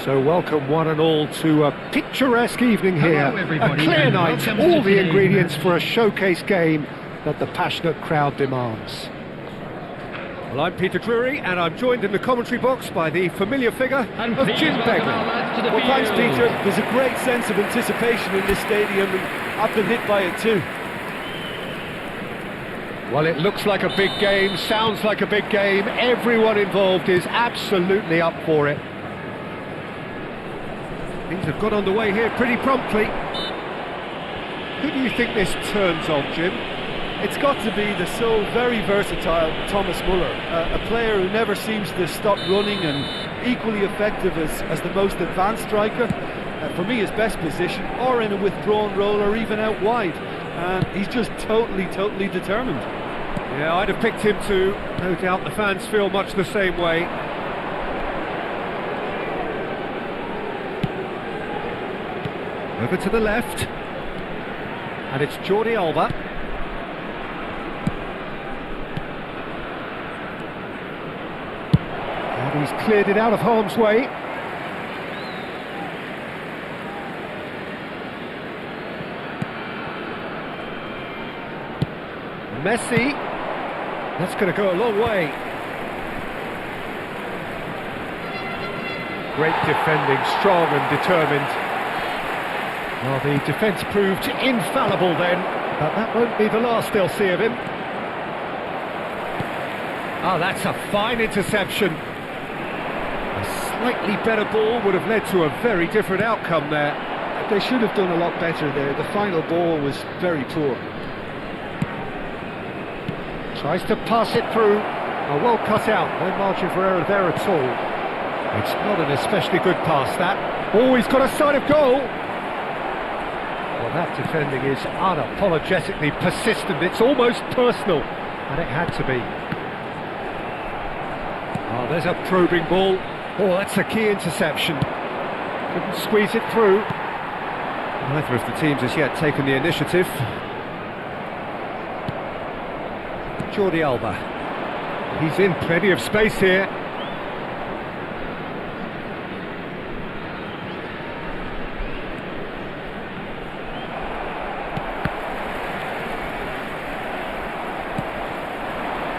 So welcome one and all to a picturesque evening here, a clear night, all the ingredients for a showcase game that the passionate crowd demands. Well, I'm Peter Drury and I'm joined in the commentary box by the familiar figure of Jim Begley. Well, thanks Peter, there's a great sense of anticipation in this stadium and I've been hit by it too. Well, it looks like a big game, sounds like a big game, everyone involved is absolutely up for it. Things have got underway here pretty promptly. Who do you think this turns on, Jim? It's got to be the so very versatile Thomas Muller, a player who never seems to stop running and equally effective as the most advanced striker. For me, his best position, or in a withdrawn role, or even out wide. He's just totally determined. Yeah, I'd have picked him too. No doubt the fans feel much the same way. Over to the left, and it's Jordi Alba. And he's cleared it out of harm's way. Messi, that's going to go a long way. Great defending, strong and determined. Well, the defence proved infallible then, but that won't be the last they'll see of him. Oh, that's a fine interception. A slightly better ball would have led to a very different outcome there. They should have done a lot better there. The final ball was very poor. Tries to pass it through. Oh, well cut out, no margin for error there at all. It's not an especially good pass, that. Oh, he's got a sight of goal. Well, that defending is unapologetically persistent. It's almost personal, and it had to be. Oh, there's a probing ball. Oh, that's a key interception. Couldn't squeeze it through. Neither of the teams has yet taken the initiative. Jordi Alba. He's in plenty of space here.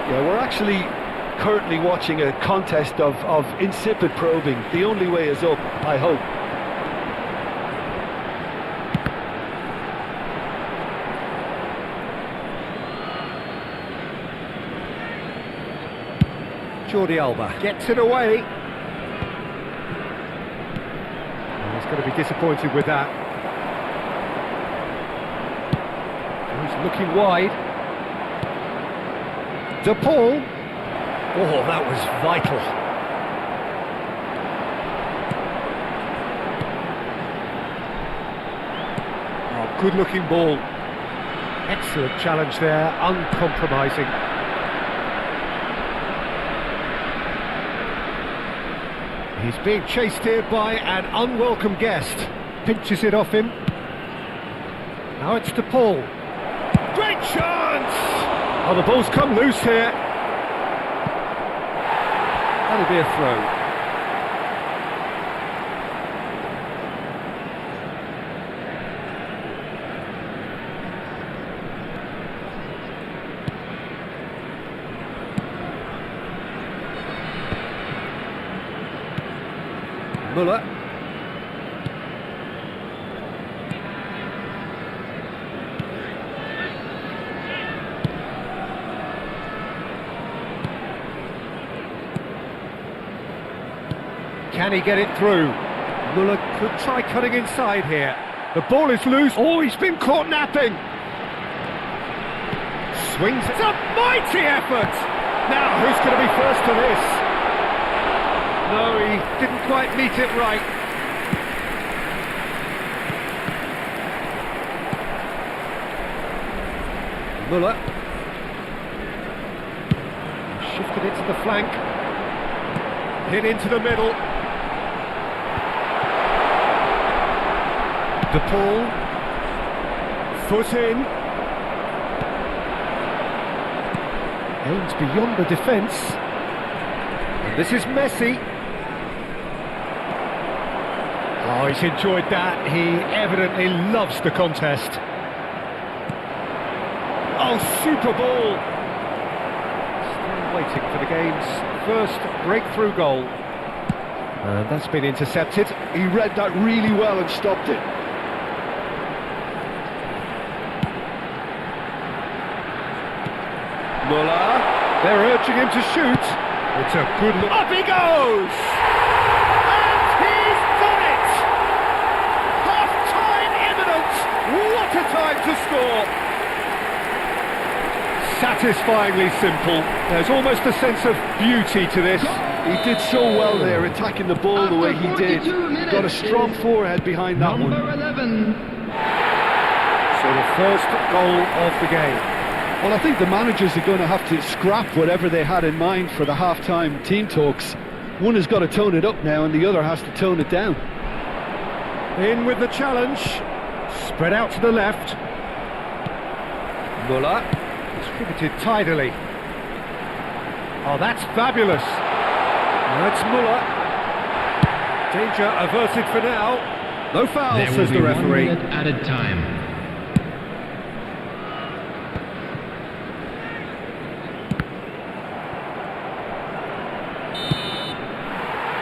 Yeah, we're actually currently watching a contest of insipid probing. The only way is up, I hope. Jordi Alba gets it away. And he's going to be disappointed with that. He's looking wide. De Paul. Oh, that was vital. Oh, good-looking ball. Excellent challenge there, uncompromising. He's being chased here by an unwelcome guest. Pinches it off him. Now it's De Paul. Great chance! Oh, the ball's come loose here. That'll be a throw. Muller. Can he get it through? Muller could try cutting inside here. The ball is loose. Oh, he's been caught napping. Swings. It's a mighty effort. Now, who's going to be first to this? No, he didn't quite meet it right. Muller. Shifted it to the flank. Hit into the middle. De Paul. Foot in. Aims beyond the defence. And this is Messi. Oh, he's enjoyed that. He evidently loves the contest. Oh, super ball! Still waiting for the game's first breakthrough goal. And that's been intercepted. He read that really well and stopped it. Muller. They're urging him to shoot. It's a good look. Up he goes! And he's done it! Half-time imminent! What a time to score! Satisfyingly simple. There's almost a sense of beauty to this. He did so well there, attacking the ball the way he did. Got a strong forehead behind that one. Number 11. So the first goal of the game. Well, I think the managers are going to have to scrap whatever they had in mind for the half-time team talks. One has got to tone it up now and the other has to tone it down. In with the challenge. Spread out to the left. Muller. Distributed tidily. Oh, that's fabulous. That's Muller. Danger averted for now. No foul, There says will the be 1 referee. minute added time.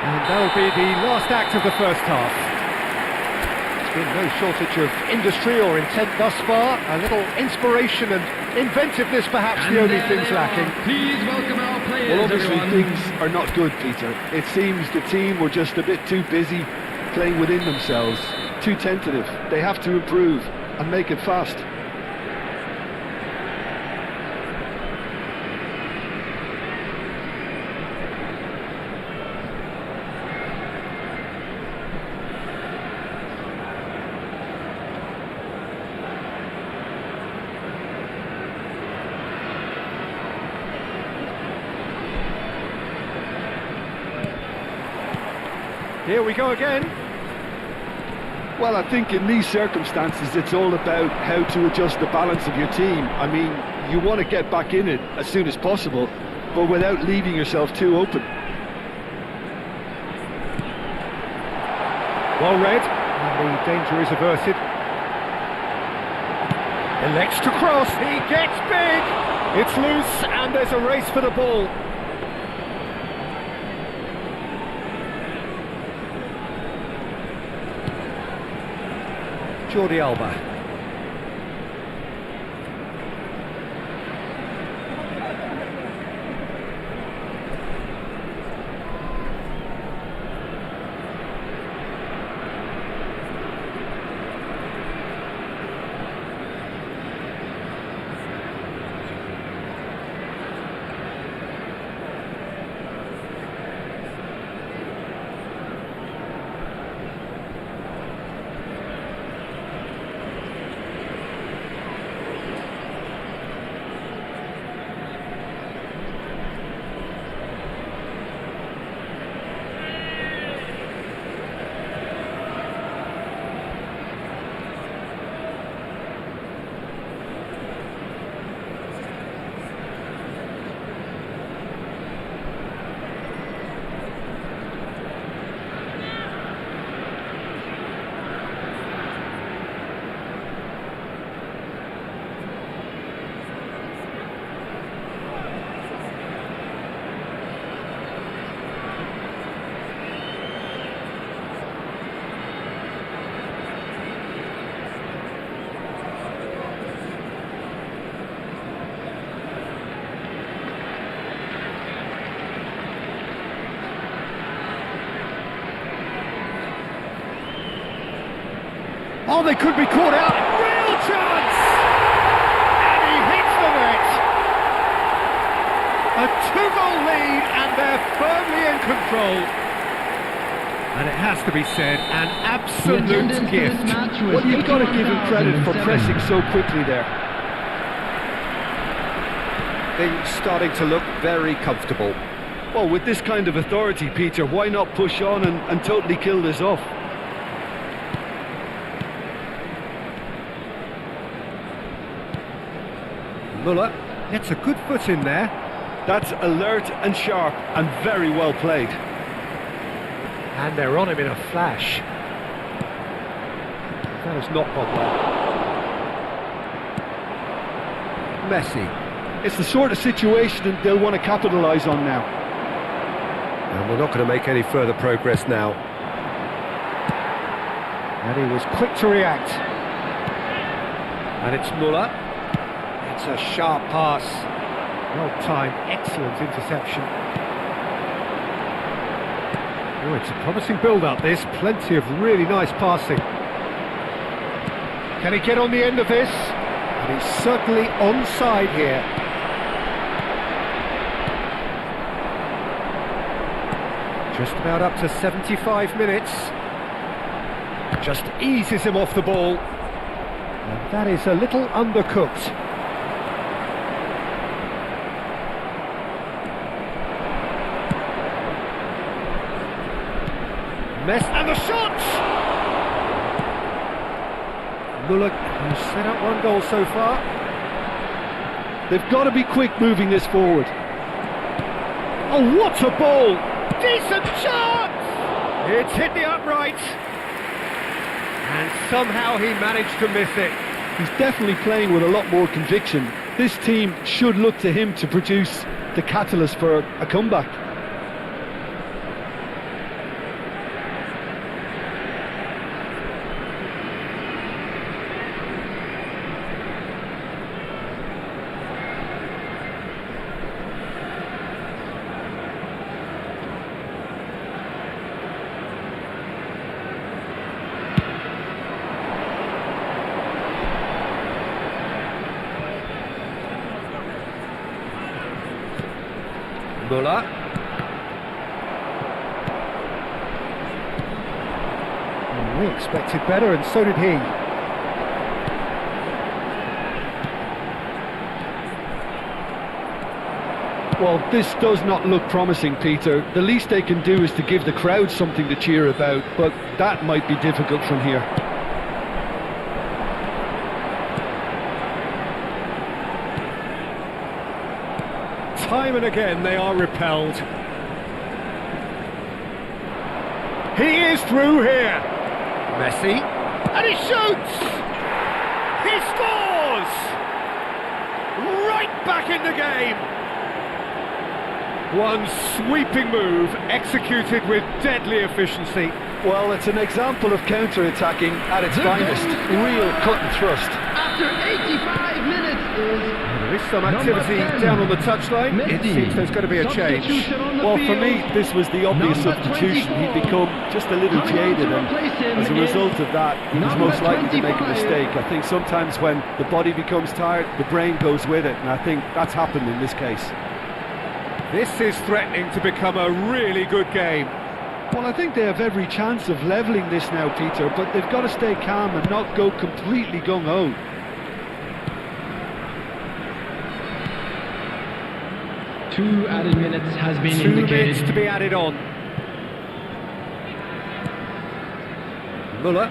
And that'll be the last act of the first half. There's been no shortage of industry or intent thus far. A little inspiration and inventiveness perhaps the only things lacking. Please welcome our players, Well, obviously everyone. things are not good, Peter. It seems the team were just a bit too busy playing within themselves, too tentative. They have to improve and make it fast. Here we go again. Well, I think in these circumstances it's all about how to adjust the balance of your team. I mean, you want to get back in it as soon as possible, but without leaving yourself too open. Well read, and the danger is averted. Elects to cross, he gets big! It's loose, and there's a race for the ball. Jordi Alba. Oh, they could be caught out. Real chance! And he hits the net. A 2-goal lead, and they're firmly in control. And it has to be said, an The attendance absolute for this gift. match was Well, you've got to give him credit for 81,007. pressing so quickly there. Things starting to look very comfortable. Well, with this kind of authority, Peter, why not push on and totally kill this off? Muller gets a good foot in there. That's alert and sharp and very well played. And they're on him in a flash. That has not gone well. Messi. It's the sort of situation they'll want to capitalise on now. And we're not going to make any further progress now. And he was quick to react. And it's Muller. It's a sharp pass. Well timed, excellent interception. Oh, it's a promising build-up, this. Plenty of really nice passing. Can he get on the end of this? And he's certainly onside here. Just about up to 75 minutes. Just eases him off the ball. And that is a little undercooked. And the shot! Muller has set up one goal so far. They've got to be quick moving this forward. Oh, what a ball! Decent chance! It's hit the upright. And somehow he managed to miss it. He's definitely playing with a lot more conviction. This team should look to him to produce the catalyst for a comeback. Muller. We expected better, and so did he. Well, this does not look promising, Peter. The least they can do is to give the crowd something to cheer about, but that might be difficult from here. Time and again they are repelled. He is through here. Messi. And he shoots! He scores! Right back in the game. One sweeping move executed with deadly efficiency. Well, it's an example of counter-attacking at its finest. Real cut and thrust. After 85 minutes There is some activity down on the touchline. It seems there's going to be a change. Well, for me, this was the obvious substitution. He'd become just a little jaded, and as a result of that, he was most likely to make a mistake. I think sometimes when the body becomes tired, the brain goes with it, and I think that's happened in this case. This is threatening to become a really good game. Well, I think they have every chance of levelling this now, Peter, but they've got to stay calm and not go completely gung-ho. Two added minutes has been 2 indicated. minutes to be added on. Muller.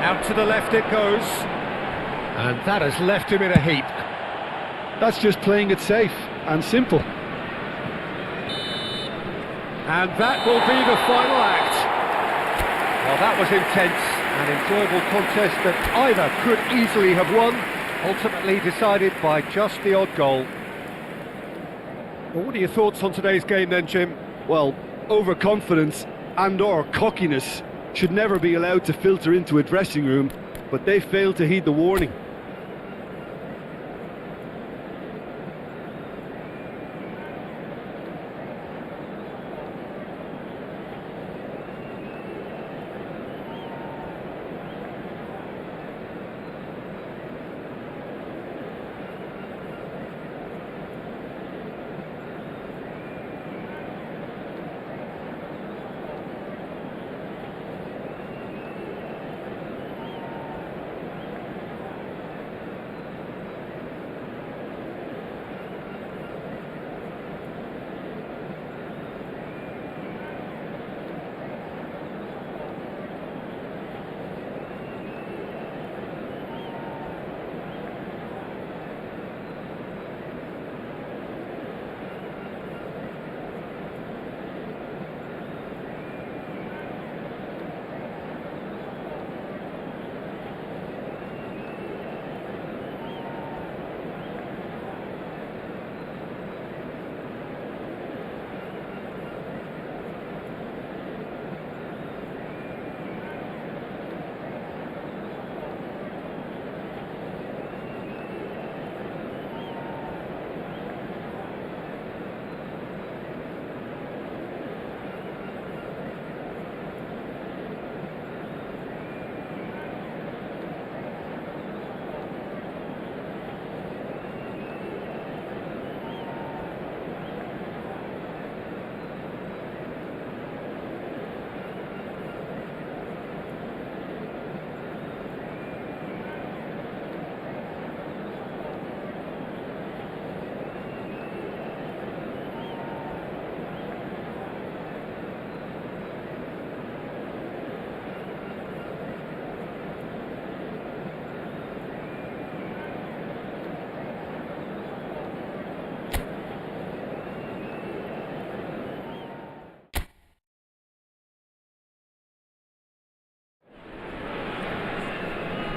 Out to the left it goes. And that has left him in a heap. That's just playing it safe and simple. And that will be the final act. Well, that was intense, an enjoyable contest that either could easily have won, ultimately decided by just the odd goal. Well, what are your thoughts on today's game then, Jim? Well, overconfidence and/or cockiness should never be allowed to filter into a dressing room, but they failed to heed the warning.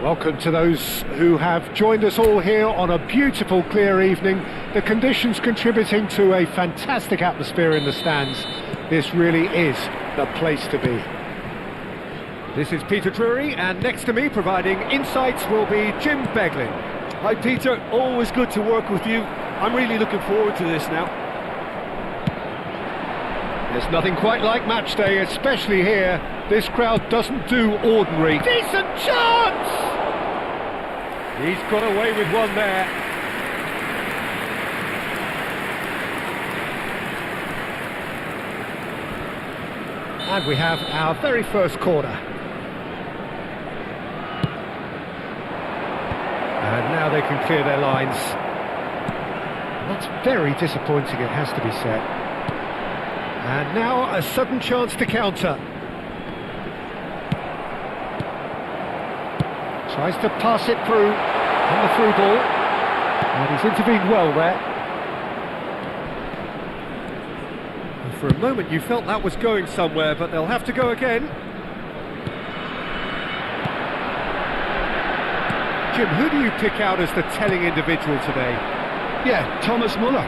Welcome to those who have joined us all here on a beautiful clear evening. The conditions contributing to a fantastic atmosphere in the stands. This really is the place to be. This is Peter Drury, and next to me providing insights will be Jim Beglin. Hi Peter, always good to work with you. I'm really looking forward to this now. There's nothing quite like match day, especially here. This crowd doesn't do ordinary. Decent chance! He's got away with one there. And we have our very first corner. And now they can clear their lines. That's very disappointing, it has to be said. And now a sudden chance to counter. Tries to pass it through on the through ball. And he's intervened well there. And for a moment you felt that was going somewhere, but they'll have to go again. Jim, who do you pick out as the telling individual today? Yeah, Thomas Muller.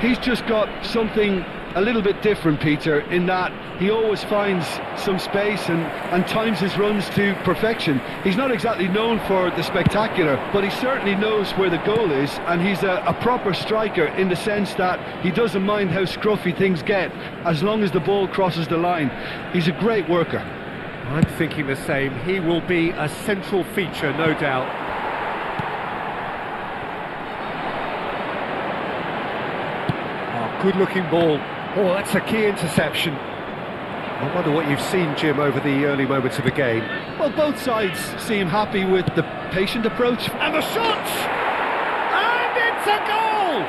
He's just got something a little bit different, Peter, in that he always finds some space and times his runs to perfection. He's not exactly known for the spectacular, but he certainly knows where the goal is, and he's a proper striker in the sense that he doesn't mind how scruffy things get as long as the ball crosses the line. He's a great worker. I'm thinking the same. He will be a central feature, no doubt. Oh, good-looking ball. Oh, that's a key interception. I wonder what you've seen, Jim, over the early moments of the game. Well, both sides seem happy with the patient approach. And the shot! And it's a goal!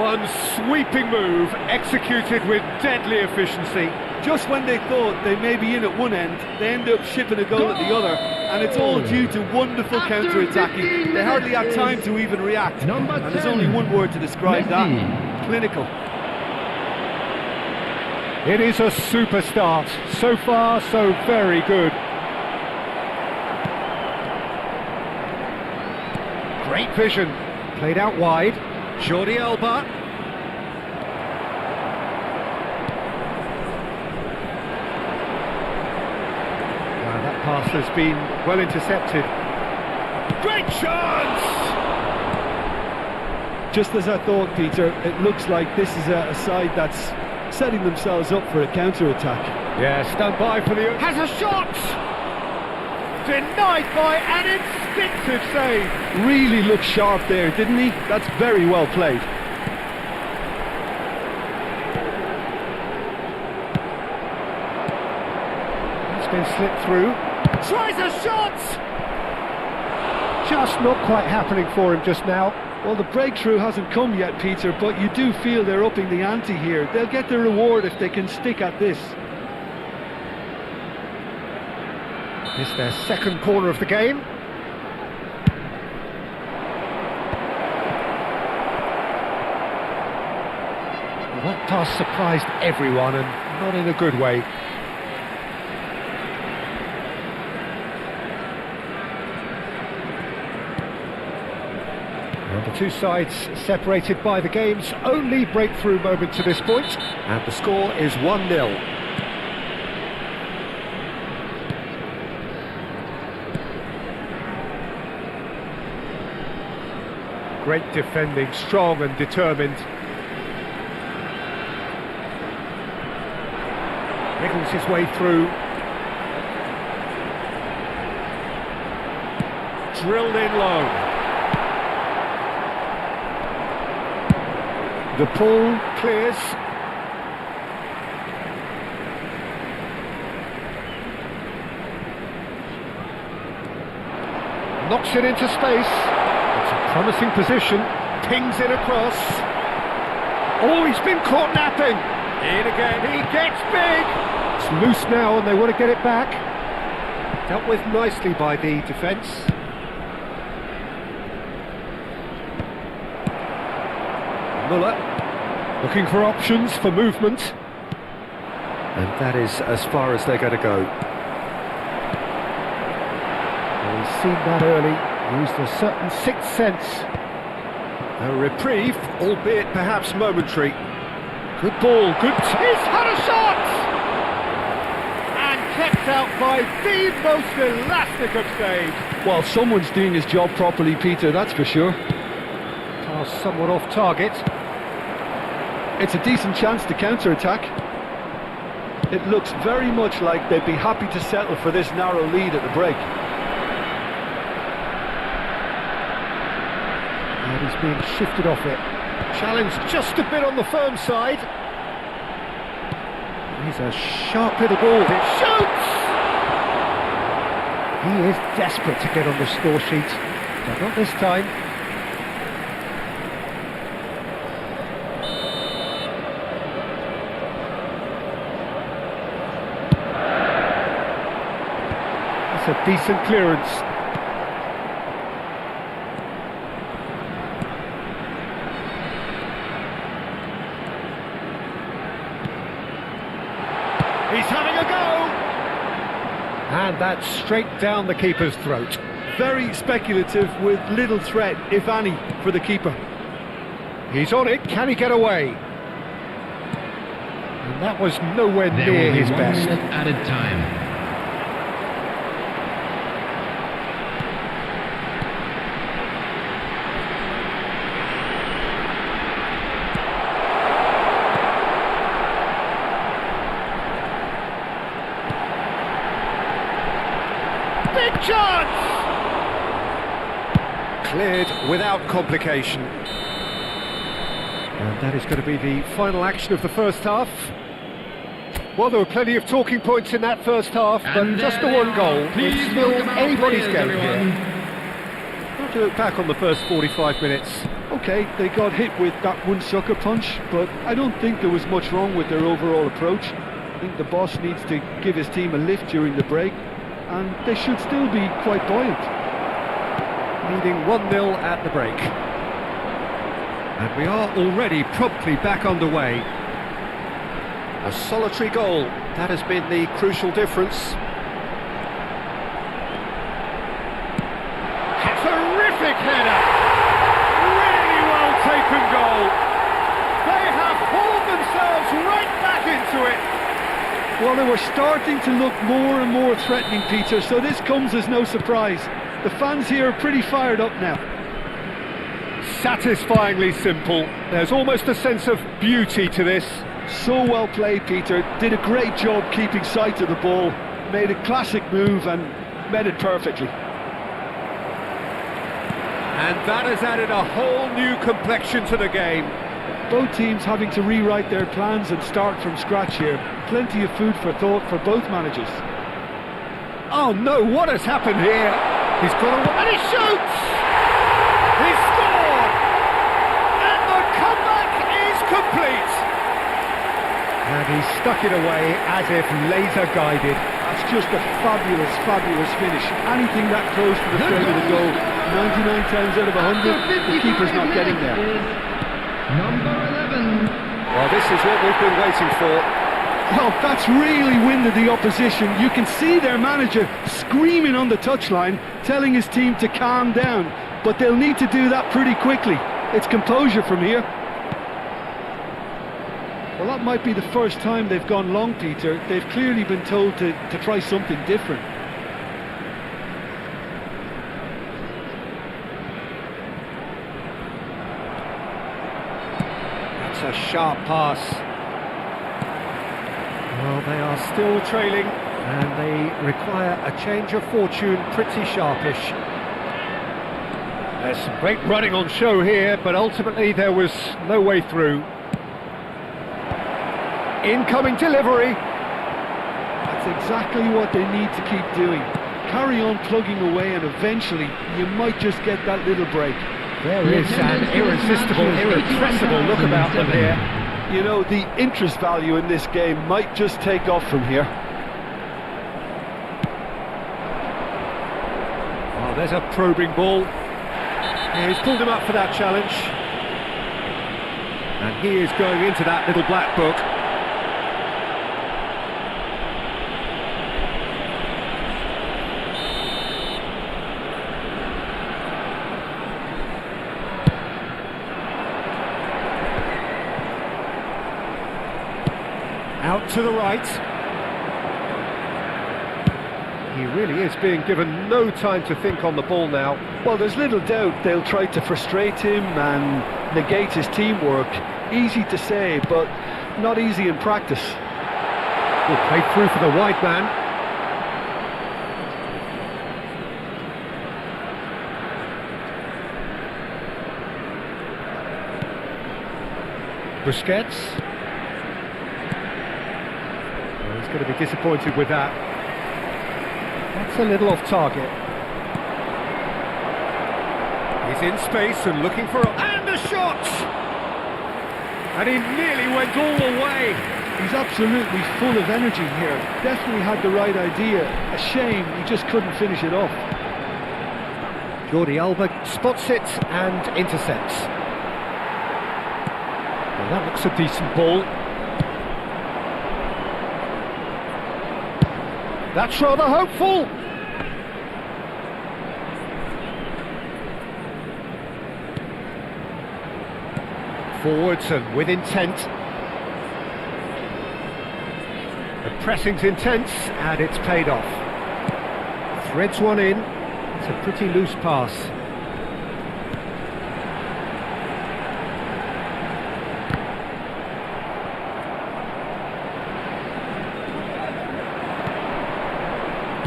One sweeping move, executed with deadly efficiency. Just when they thought they may be in at one end, they end up shipping a goal at the other, and it's all due to wonderful counter-attacking. They hardly had time to even react, and there's only one word to describe that: clinical. It is a super start. So far, so very good. Great vision. Played out wide. Jordi Alba. That pass has been well intercepted. Great chance! Just as I thought, Peter, it looks like this is a side that's setting themselves up for a counter-attack. Yeah, stand by for the... Has a shot! Denied by an instinctive save. Really looked sharp there, didn't he? That's very well played. It's been slipped through. Tries a shot! Just not quite happening for him just now. Well, the breakthrough hasn't come yet, Peter, but you do feel they're upping the ante here. They'll get their reward if they can stick at this. It's their second corner of the game. That pass surprised everyone, and not in a good way. And the two sides separated by the game's only breakthrough moment to this point, and the score is 1-0. Great defending, strong and determined. Wriggles his way through. Drilled in low. The pull clears. Knocks it into space. It's a promising position. Pings it across. Oh, he's been caught napping. In again, he gets big. It's loose now and they want to get it back. Dealt with nicely by the defence. Muller looking for options for movement. And that is as far as they're going to go. He's seen that early, used a certain sixth sense. A reprieve, albeit perhaps momentary. Good ball, good... He's had a shot! And kept out by the most elastic of saves. Well, someone's doing his job properly, Peter, that's for sure. Pass somewhat off target. It's a decent chance to counter-attack. It looks very much like they'd be happy to settle for this narrow lead at the break. And he's being shifted off it. Challenge just a bit on the firm side. He's a sharp little ball. It shoots! He is desperate to get on the score sheet, but not this time. That's a decent clearance. He's having a go! And that's straight down the keeper's throat. Very speculative with little threat, if any, for the keeper. He's on it, can he get away? And that was nowhere There near will be his 1 best. minute added time. Big chance! Cleared without complication. And that is going to be the final action of the first half. Well, there were plenty of talking points in that first half, but And just the there they one goal. are. Please It's still welcome our anybody's players, game everyone. here. Not to look back on the first 45 minutes. Okay, they got hit with that one sucker punch, but I don't think there was much wrong with their overall approach. I think the boss needs to give his team a lift during the break, and they should still be quite buoyant. Leading 1-0 at the break. And we are already promptly back underway. A solitary goal, that has been the crucial difference. A terrific header! Really well taken goal. They have hauled themselves right back into it. Well, they were starting to look more and more threatening, Peter, so this comes as no surprise. The fans here are pretty fired up now. Satisfyingly simple. There's almost a sense of beauty to this. So well played, Peter. Did a great job keeping sight of the ball. Made a classic move and met it perfectly. And that has added a whole new complexion to the game. Both teams having to rewrite their plans and start from scratch here. Plenty of food for thought for both managers. Oh no, what has happened here? He's got away, and he shoots! He scored! And the comeback is complete! And he stuck it away as if laser guided. That's just a fabulous, fabulous finish. Anything that close to the frame of the goal, 99 times out of 100, the keeper's not getting there. Number 11. Well, this is what we've been waiting for. Well, that's really winded the opposition. You can see their manager screaming on the touchline, telling his team to calm down. But they'll need to do that pretty quickly. It's composure from here. Well, that might be the first time they've gone long, Peter. They've clearly been told to try something different. That's a sharp pass. Well, they are still trailing, and they require a change of fortune pretty sharpish. There's some great running on show here, but ultimately there was no way through. Incoming delivery. That's exactly what they need to keep doing. Carry on plugging away, and eventually you might just get that little break. There is an irresistible, irrepressible look about them here. You know, the interest value in this game might just take off from here. Oh, there's a probing ball. Yeah, he's pulled him up for that challenge. And he is going into that little black book. out to the right. He really is being given no time to think on the ball now. Well, there's little doubt they'll try to frustrate him and negate his teamwork. Easy to say, but not easy in practice. Well, played through for the wide man. Busquets. Well, he's going to be disappointed with that. That's a little off target. He's in space and looking for and a shot! And he nearly went all the way. He's absolutely full of energy here. Definitely had the right idea. A shame he just couldn't finish it off. Jordi Alba spots it and intercepts. Well, that looks a decent ball. That's rather hopeful. Forwards and with intent. The pressing's intense and it's paid off. Threads one in. It's a pretty loose pass.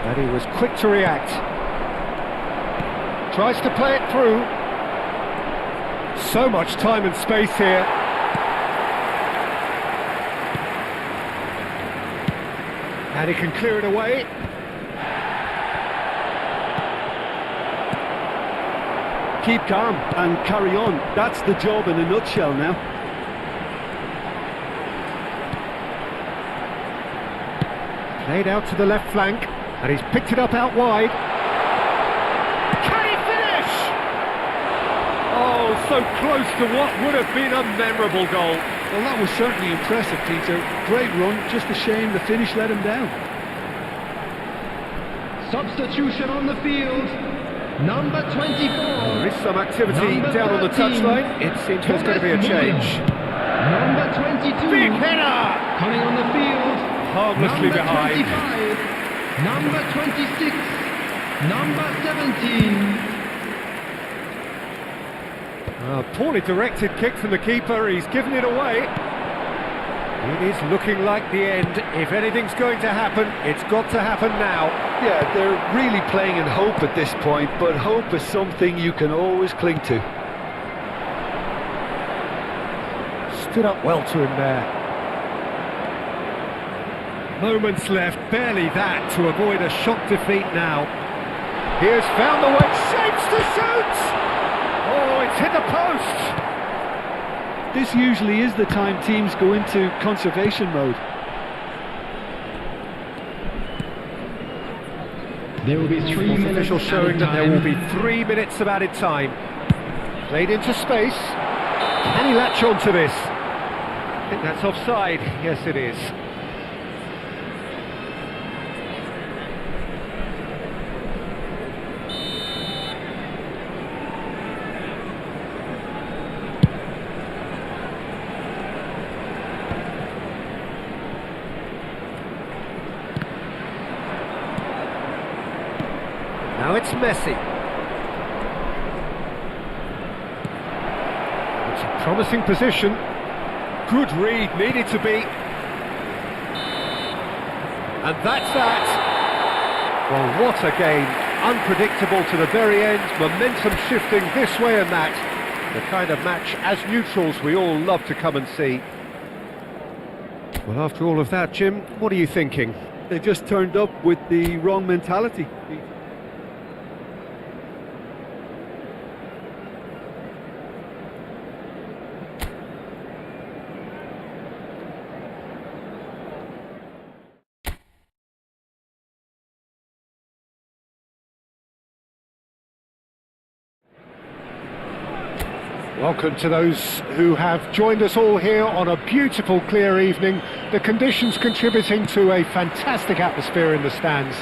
And he was quick to react. Tries to play it through. So much time and space here. And he can clear it away. Keep calm and carry on. That's the job in a nutshell now. Played out to the left flank, and he's picked it up out wide. Can he finish? Oh, so close to what would have been a memorable goal. Well, that was certainly impressive, Peter. Great run, just a shame the finish let him down. Substitution on the field. Number 24. There is some activity Number down on the 13. touchline. It seems there's going to be a change. Number 22. Big header! Coming on the field. Harmlessly Number behind. 25. Number 26. Number 17. Poorly directed kick from the keeper. He's given it away. It is looking like the end. If anything's going to happen, it's got to happen now. Yeah, they're really playing in hope at this point, but hope is something you can always cling to. Stood up well to him there. Moments left, barely that, to avoid a shock defeat now. He has found the way, shapes to shoot! Oh, it's hit the post! This usually is the time teams go into conservation mode. There will be 3 Fourth minutes official showing that there will be time. 3 minutes of added time. Played into space. Can he latch on to this? I think that's offside. Yes, it is. Now it's Messi. It's a promising position. Good read, needed to be. And that's that. Well, what a game. Unpredictable to the very end. Momentum shifting this way and that. The kind of match, as neutrals, we all love to come and see. Well, after all of that, Jim, what are you thinking? They just turned up with the wrong mentality. Welcome to those who have joined us all here on a beautiful clear evening. The conditions contributing to a fantastic atmosphere in the stands.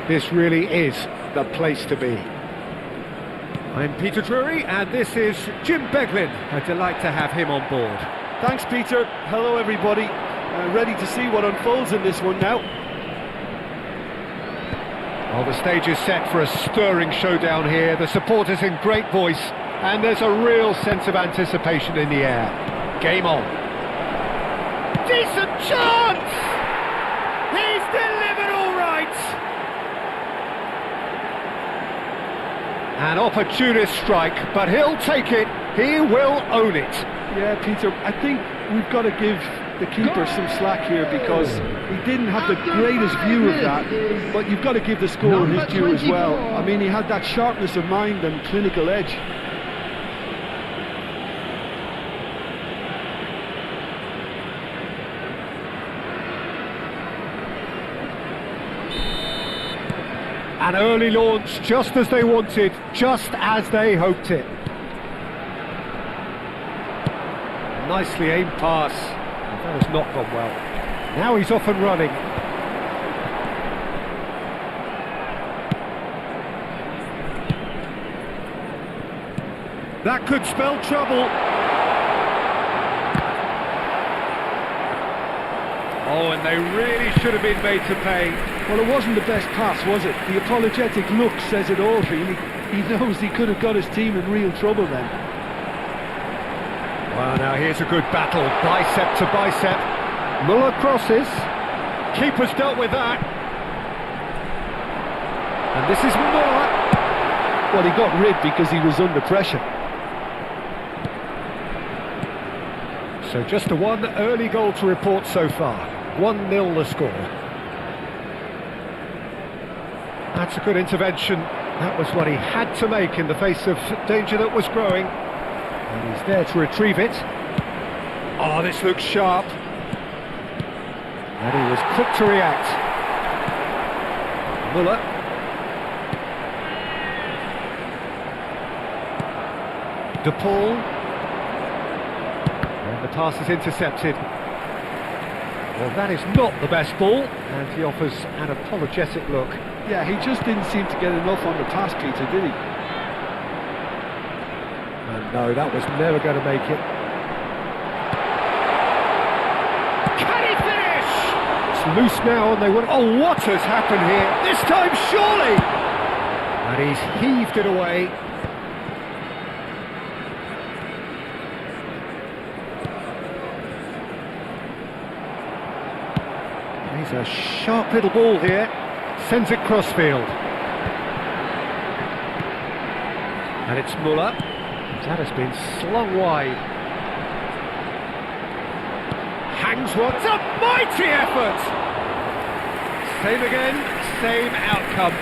This really is the place to be. I'm Peter Drury and this is Jim Beglin. A delight to have him on board. Thanks, Peter. Hello, everybody. Ready to see what unfolds in this one now. Well, the stage is set for a stirring showdown here. The supporters in great voice, and there's a real sense of anticipation in the air. Game on. Decent chance! He's delivered all right! An opportunist strike, but he'll take it. He will own it. Yeah, Peter, I think we've got to give the keeper some slack here because he didn't have the greatest view of that, but you've got to give the scorer his due as well. I mean, he had that sharpness of mind and clinical edge. An early launch, just as they wanted, just as they hoped it. Nicely aimed pass. That has not gone well. Now he's off and running. That could spell trouble. Oh, and they really should have been made to pay. Well, it wasn't the best pass, was it? The apologetic look says it all, really. He knows he could have got his team in real trouble then. Well, now here's a good battle, bicep to bicep. Muller crosses. Keeper's dealt with that. And this is Muller. Well, he got rid because he was under pressure. So just the one early goal to report so far. 1-0 the score. That's a good intervention. That was what he had to make in the face of danger that was growing. And he's there to retrieve it. Oh, this looks sharp. And he was quick to react. Muller. De Paul. And the pass is intercepted. Well, that is not the best ball, and he offers an apologetic look. Yeah, he just didn't seem to get enough on the pass, Peter, did he? And no, that was never going to make it. Can he finish? It's loose now, and they would... Oh, what has happened here? This time, surely! And he's heaved it away. He's a sharp little ball here. Sends it crossfield. And it's Muller. That has been slung wide. Hangs one. It's a mighty effort! Same again, same outcome.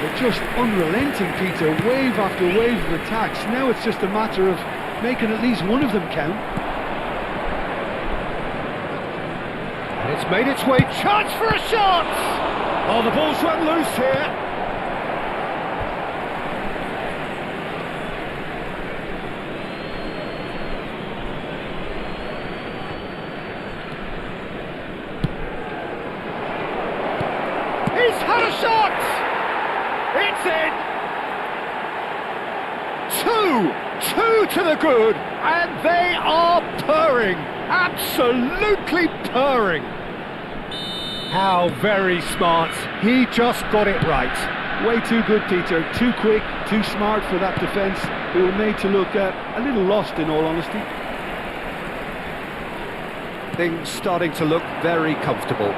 They're just unrelenting, Peter. Wave after wave of attacks. Now it's just a matter of making at least one of them count. And it's made its way. Chance for a shot! Oh, the ball's run loose here. He's had a shot! It's in! Two to the good, and they are purring, absolutely purring. How very smart, he just got it right. Way too good, Peter, too quick, too smart for that defence, who were made to look a little lost in all honesty. Things starting to look very comfortable.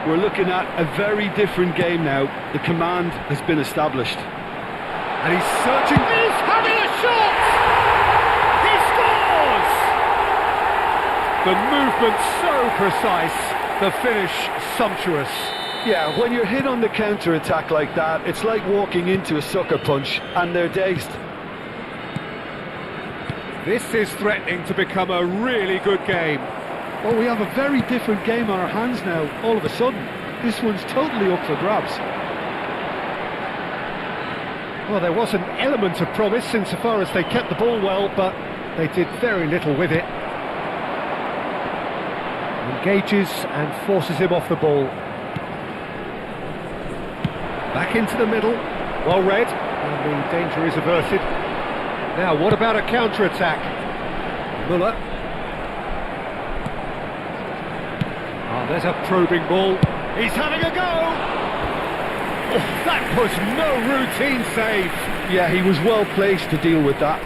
We're looking at a very different game now. The command has been established. And he's searching. He's having a shot! He scores! The movement so precise, the finish sumptuous. Yeah, when you're hit on the counter-attack like that, it's like walking into a sucker punch, and they're dazed. This is threatening to become a really good game. Well, we have a very different game on our hands now, all of a sudden. This one's totally up for grabs. Well, there was an element of promise insofar as they kept the ball well, but they did very little with it. Engages and forces him off the ball. Back into the middle. Well read, and the danger is averted. Now, what about a counter-attack? Muller. There's a probing ball. He's having a go! Oh, that was no routine save. Yeah, he was well placed to deal with that.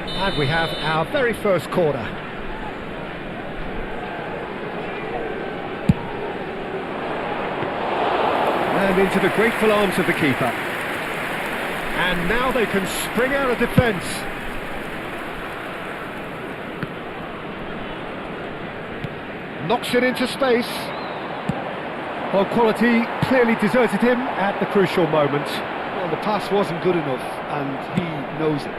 And we have our very first corner. And into the grateful arms of the keeper. And now they can spring out of defence. Knocks it into space. Well, quality clearly deserted him at the crucial moment. Well, the pass wasn't good enough, and he knows it.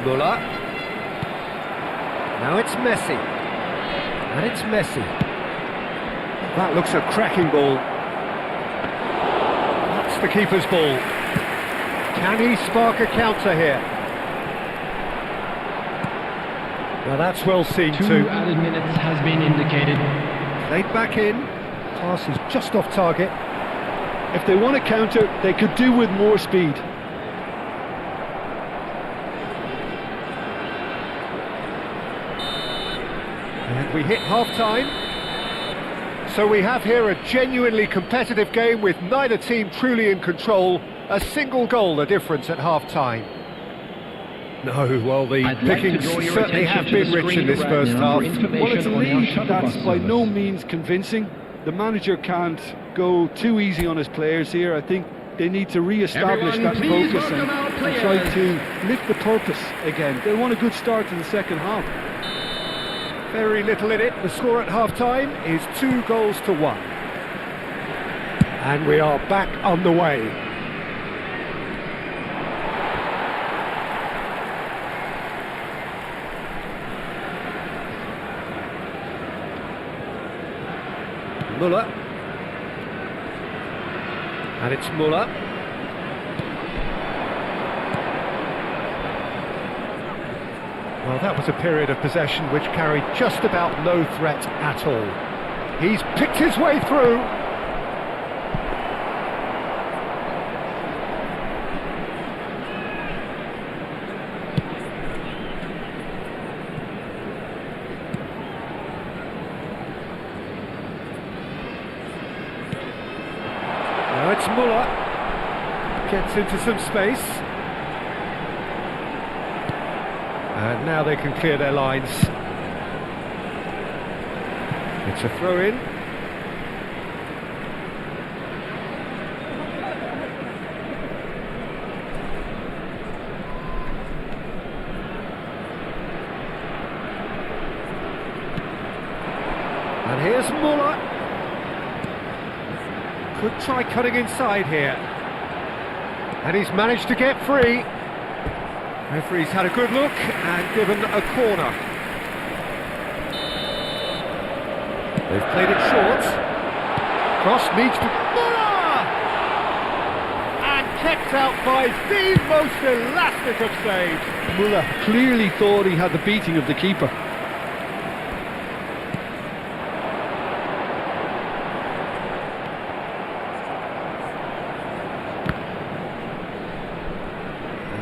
Muller. Now it's Messi. And it's Messi. That looks a cracking ball. That's the keeper's ball. Can he spark a counter here? Well, that's well seen too. 2 added minutes has been indicated. Played back in. Pass is just off target. If they want to counter, they could do with more speed. And we hit half-time. So we have here a genuinely competitive game with neither team truly in control. A single goal the difference at half-time. No, well, the pickings certainly have been rich in this first half. Well, it's a lead that's by no means convincing. The manager can't go too easy on his players here. I think they need to re-establish that focus and try to lift the purpose again. They want a good start to the second half. Very little in it. The score at half-time is 2-1. And we are back on the way. Muller. And it's Muller. Well, that was a period of possession which carried just about no threat at all. He's picked his way through. Now it's Muller. Gets into some space. And now they can clear their lines. It's a throw-in. And here's Muller. Could try cutting inside here. And he's managed to get free. Referee's had a good look and given a corner. They've played it short. Cross needs to... Muller! And kept out by the most elastic of saves. Muller clearly thought he had the beating of the keeper.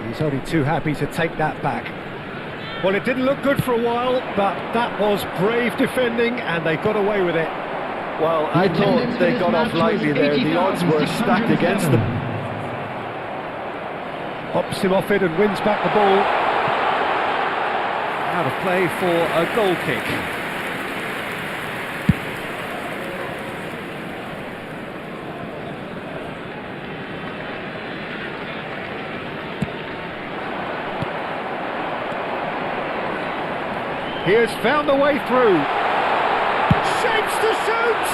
He's only too happy to take that back. Well, it didn't look good for a while, but that was brave defending, and they got away with it. Well, I thought they got off lightly there. The odds were stacked against them. Hops him off it and wins back the ball. Out of play for a goal kick. He has found a way through. Shapes to shoot!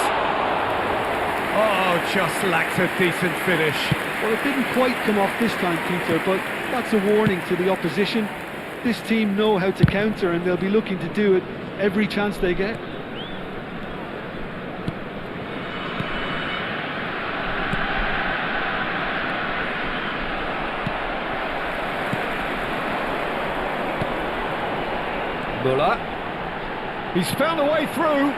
Oh, just lacks a decent finish. Well, it didn't quite come off this time, Peter, but that's a warning to the opposition. This team know how to counter, and they'll be looking to do it every chance they get. Muller. He's found a way through.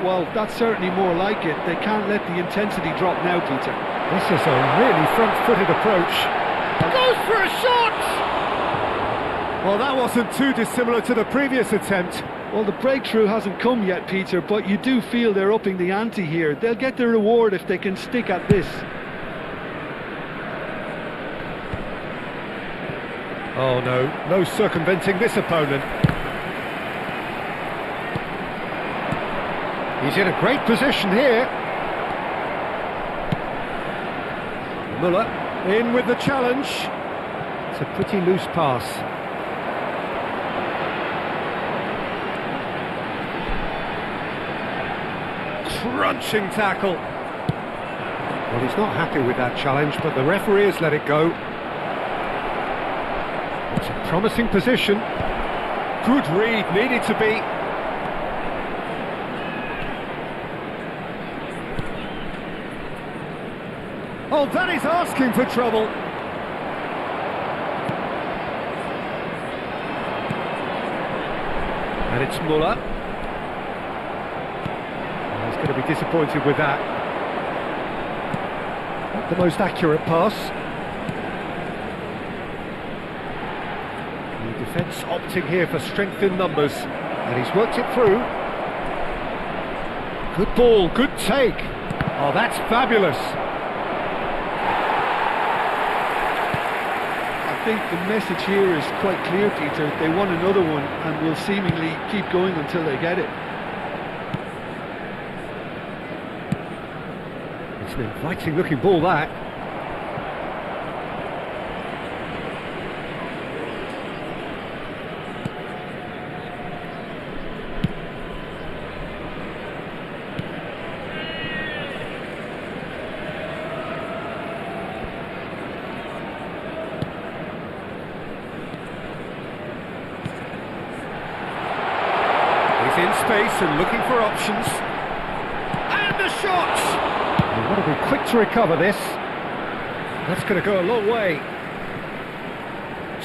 Well, that's certainly more like it. They can't let the intensity drop now, Peter. This is a really front-footed approach. Goes for a shot! Well, that wasn't too dissimilar to the previous attempt. Well, the breakthrough hasn't come yet, Peter, but you do feel they're upping the ante here. They'll get their reward if they can stick at this. Oh no circumventing this opponent. He's in a great position here. Muller in with the challenge. It's a pretty loose pass. Crunching tackle. Well, he's not happy with that challenge, but the referee has let it go. It's a promising position. Good read, needed to be. Oh, that is asking for trouble. And it's Muller. He's going to be disappointed with that. Not the most accurate pass. The defence opting here for strength in numbers. And he's worked it through. Good ball, good take. Oh, that's fabulous. I think the message here is quite clear, Peter. They want another one and will seemingly keep going until they get it. It's an inviting looking ball, that. He's in space and looking for options. And the shot! We've got to be quick to recover this. That's going to go a long way.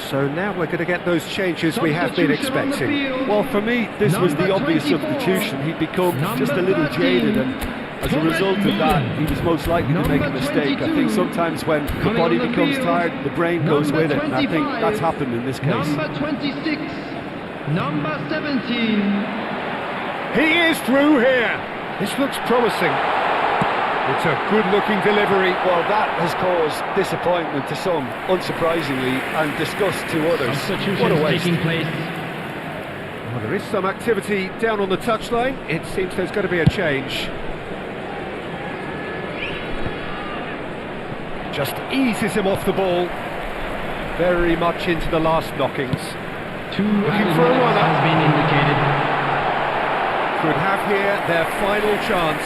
So now we're going to get those changes we have been expecting. Well, for me, this was the obvious 24. substitution. He'd become just a little 13. jaded, and as a result of that, he was most likely to make a Number mistake. I 22. think sometimes when the Coming body on the becomes field. tired, the brain goes Number with it, and I think 25. that's happened in this case. Number 26, number 17. He is through here. This looks promising. It's a good-looking delivery. Well, that has caused disappointment to some, unsurprisingly, and disgust to others. What a Substitutions waste. taking place. Well, there is some activity down on the touchline. It seems there's going to be a change. Just eases him off the ball. Very much into the last knockings. Two Looking for a minutes runner. has been indicated. Could have here their final chance.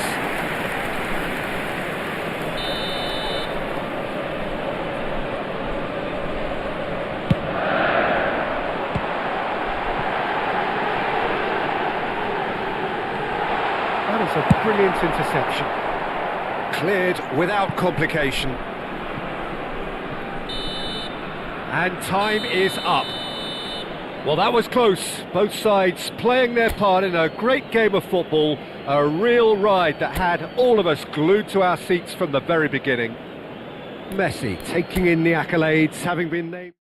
That is a brilliant interception. Cleared without complication. And time is up. Well, that was close. Both sides playing their part in a great game of football. A real ride that had all of us glued to our seats from the very beginning. Messi taking in the accolades, having been named...